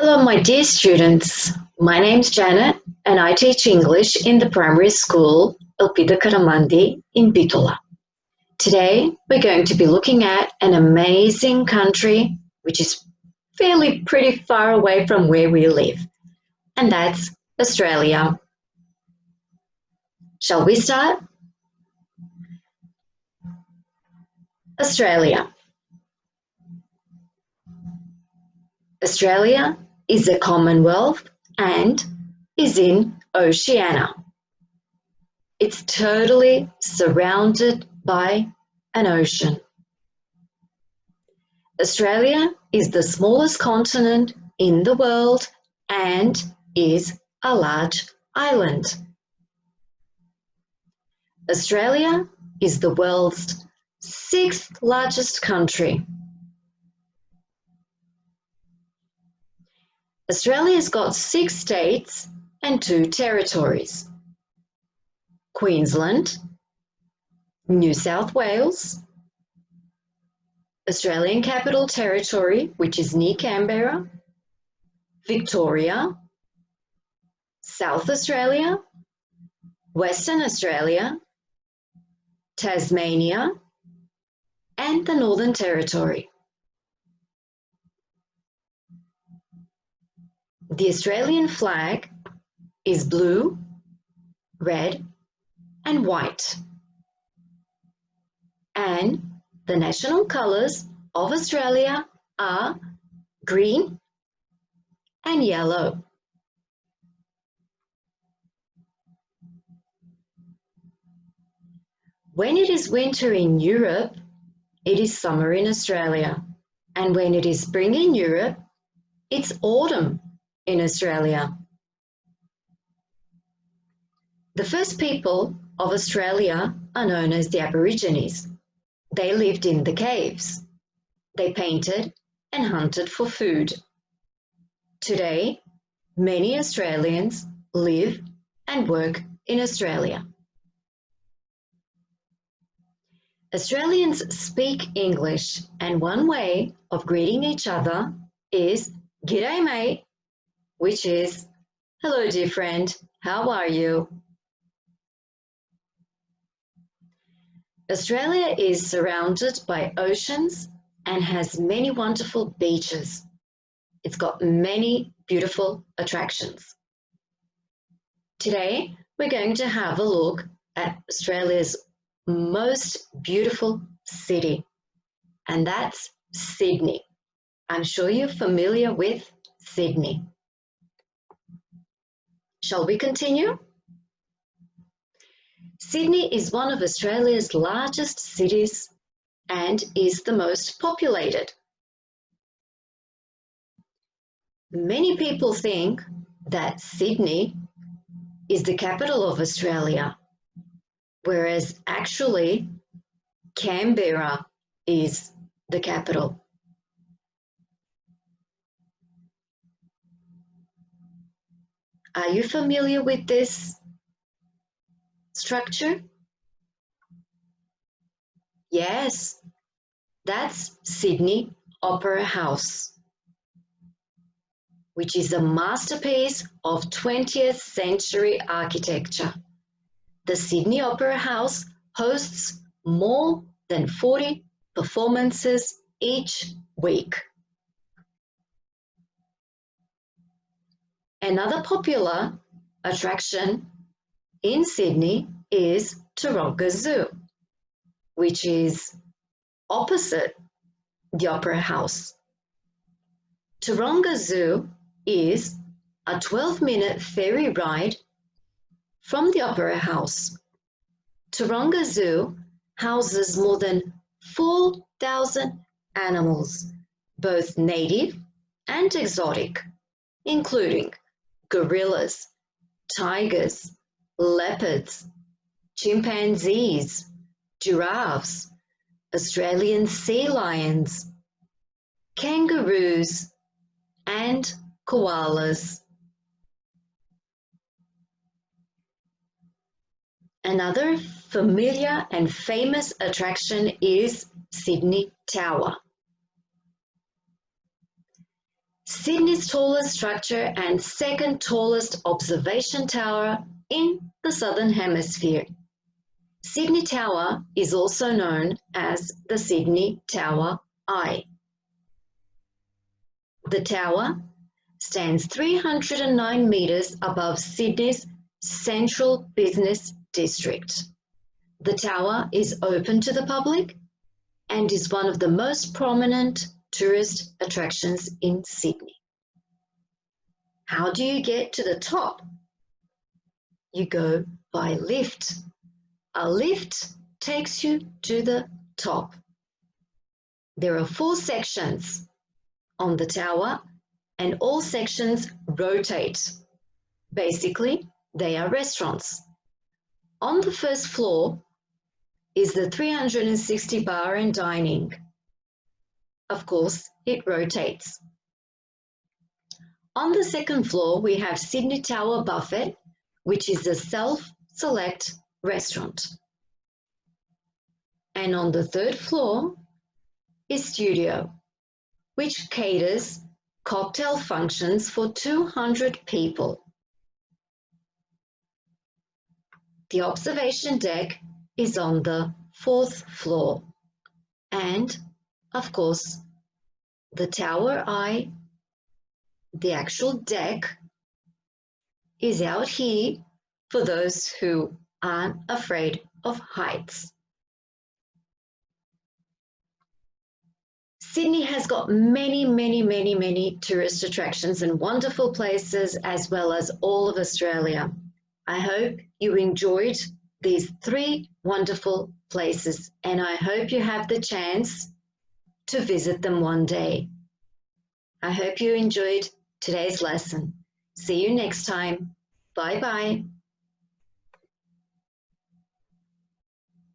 Hello, my dear students. My name's Janet, and I teach English in the primary school Elpida Karamandi in Bitola. Today, we're going to be looking at an amazing country which is fairly pretty far away from where we live, and that's Australia. Shall we start? Australia. Australia is a Commonwealth and is in Oceania. It's totally surrounded by an ocean. Australia is the smallest continent in the world and is a large island. Australia is the world's sixth largest country. Australia's got 6 states and 2 territories: Queensland, New South Wales, Australian Capital Territory, which is near Canberra, Victoria, South Australia, Western Australia, Tasmania, and the Northern Territory. The Australian flag is blue, red, and white. And the national colours of Australia are green and yellow. When it is winter in Europe, it is summer in Australia. And when it is spring in Europe, it's autumn in Australia. The first people of Australia are known as the Aborigines. They lived in the caves. They painted and hunted for food. Today, many Australians live and work in Australia. Australians speak English, and one way of greeting each other is "G'day mate," which is "Hello dear friend, how are you?" Australia is surrounded by oceans and has many wonderful beaches. It's got many beautiful attractions. Today, we're going to have a look at Australia's most beautiful city, and that's Sydney. I'm sure you're familiar with Sydney. Shall we continue? Sydney is one of Australia's largest cities and is the most populated. Many people think that Sydney is the capital of Australia, whereas actually Canberra is the capital. Are you familiar with this structure? Yes, that's Sydney Opera House, which is a masterpiece of 20th century architecture. The Sydney Opera House hosts more than 40 performances each week. Another popular attraction in Sydney is Taronga Zoo, which is opposite the Opera House. Taronga Zoo is a 12-minute ferry ride from the Opera House. Taronga Zoo houses more than 4,000 animals, both native and exotic, including gorillas, tigers, leopards, chimpanzees, giraffes, Australian sea lions, kangaroos, and koalas. Another familiar and famous attraction is Sydney Tower. Sydney's tallest structure and second tallest observation tower in the Southern Hemisphere. Sydney Tower is also known as the Sydney Tower Eye. The tower stands 309 metres above Sydney's central business district. The tower is open to the public and is one of the most prominent tourist attractions in Sydney. How do you get to the top? You go by lift. A lift takes you to the top. There are 4 sections on the tower and all sections rotate. Basically, they are restaurants. On the first floor is the 360 bar and dining. Of course, it rotates. On the second floor, we have Sydney Tower Buffet, which is a self-select restaurant. And on the third floor is Studio, which caters cocktail functions for 200 people. The observation deck is on the 4th floor. And, of course, the Tower Eye, the actual deck, is out here for those who aren't afraid of heights. Sydney has got many tourist attractions and wonderful places, as well as all of Australia. I hope you enjoyed these 3 wonderful places, and I hope you have the chance to visit them one day. I hope you enjoyed today's lesson. See you next time. Bye-bye.